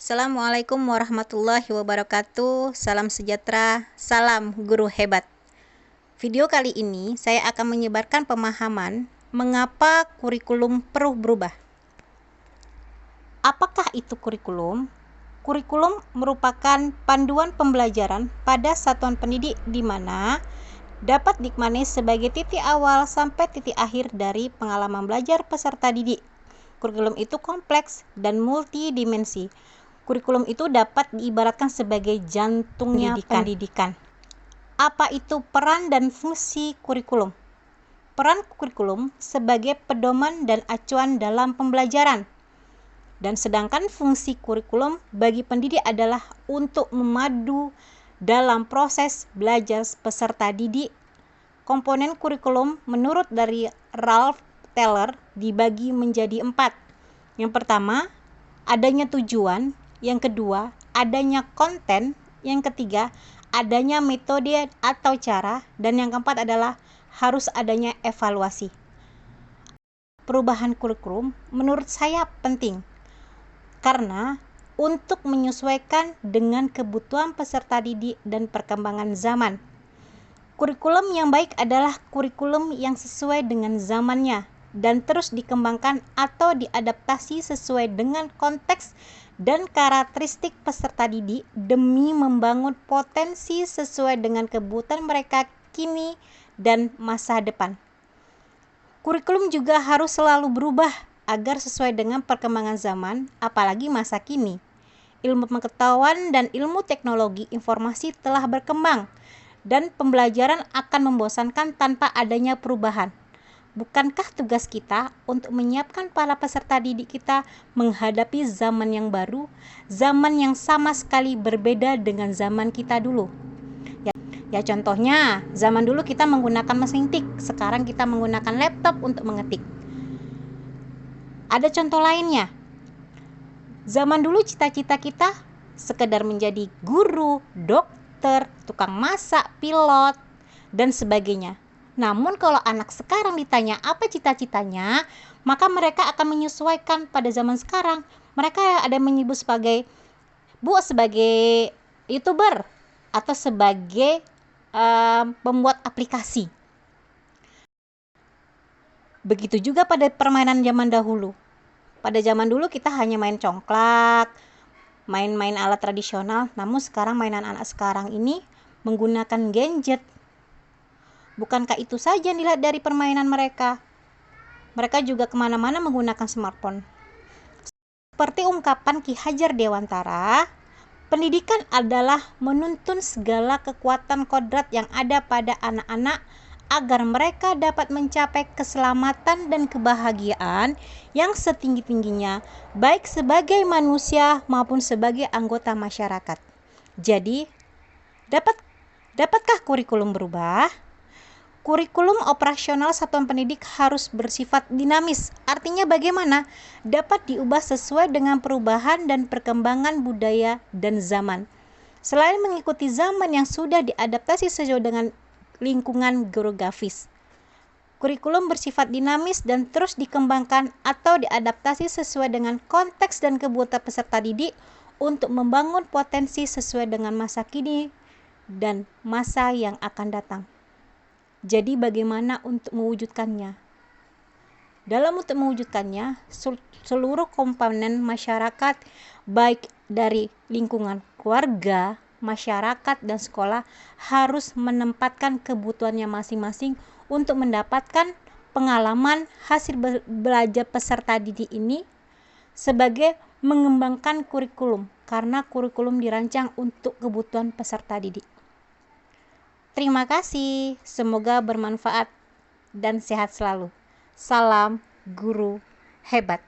Assalamualaikum warahmatullahi wabarakatuh. Salam sejahtera, salam guru hebat. Video kali ini saya akan menyebarkan pemahaman mengapa kurikulum perlu berubah. Apakah itu kurikulum? Kurikulum merupakan panduan pembelajaran pada satuan pendidik di mana dapat dimaknai sebagai titik awal sampai titik akhir dari pengalaman belajar peserta didik. Kurikulum itu kompleks dan multidimensi. Kurikulum itu dapat diibaratkan sebagai jantungnya pendidikan. Apa itu peran dan fungsi kurikulum? Peran kurikulum sebagai pedoman dan acuan dalam pembelajaran. Dan sedangkan fungsi kurikulum bagi pendidik adalah untuk memadu dalam proses belajar peserta didik. Komponen kurikulum menurut dari Ralph Taylor dibagi menjadi 4. Yang pertama, adanya tujuan. Yang kedua, adanya konten. Yang ketiga, adanya metode atau cara. Dan yang keempat adalah harus adanya evaluasi. Perubahan kurikulum menurut saya penting karena untuk menyesuaikan dengan kebutuhan peserta didik dan perkembangan zaman. Kurikulum yang baik adalah kurikulum yang sesuai dengan zamannya dan terus dikembangkan atau diadaptasi sesuai dengan konteks dan karakteristik peserta didik demi membangun potensi sesuai dengan kebutuhan mereka kini dan masa depan. Kurikulum juga harus selalu berubah agar sesuai dengan perkembangan zaman, apalagi masa kini. Ilmu pengetahuan dan ilmu teknologi informasi telah berkembang dan pembelajaran akan membosankan tanpa adanya perubahan. Bukankah tugas kita untuk menyiapkan para peserta didik kita menghadapi zaman yang baru, zaman yang sama sekali berbeda dengan zaman kita dulu? Ya contohnya, zaman dulu kita menggunakan mesin tik, sekarang kita menggunakan laptop untuk mengetik. Ada contoh lainnya. Zaman dulu cita-cita kita sekedar menjadi guru, dokter, tukang masak, pilot, dan sebagainya. Namun kalau anak sekarang ditanya apa cita-citanya, maka mereka akan menyesuaikan pada zaman sekarang. Mereka ada menyebut sebagai sebagai YouTuber atau sebagai pembuat aplikasi. Begitu juga pada permainan zaman dahulu. Pada zaman dulu kita hanya main congklak, main-main alat tradisional, namun sekarang mainan anak sekarang ini menggunakan gadget. Bukankah itu saja dilihat dari permainan mereka? Mereka juga kemana-mana menggunakan smartphone. Seperti ungkapan Ki Hajar Dewantara, pendidikan adalah menuntun segala kekuatan kodrat yang ada pada anak-anak agar mereka dapat mencapai keselamatan dan kebahagiaan yang setinggi-tingginya, baik sebagai manusia maupun sebagai anggota masyarakat. Jadi, dapatkah kurikulum berubah? Kurikulum operasional satuan pendidik harus bersifat dinamis. Artinya bagaimana? Dapat diubah sesuai dengan perubahan dan perkembangan budaya dan zaman. Selain mengikuti zaman yang sudah diadaptasi sesuai dengan lingkungan geografis. Kurikulum bersifat dinamis dan terus dikembangkan atau diadaptasi sesuai dengan konteks dan kebutuhan peserta didik untuk membangun potensi sesuai dengan masa kini dan masa yang akan datang. Jadi bagaimana untuk mewujudkannya? Untuk mewujudkannya, seluruh komponen masyarakat, baik dari lingkungan keluarga, masyarakat, dan sekolah harus menempatkan kebutuhannya masing-masing untuk mendapatkan pengalaman hasil belajar peserta didik ini sebagai mengembangkan kurikulum, karena kurikulum dirancang untuk kebutuhan peserta didik. Terima kasih, semoga bermanfaat dan sehat selalu. Salam guru hebat.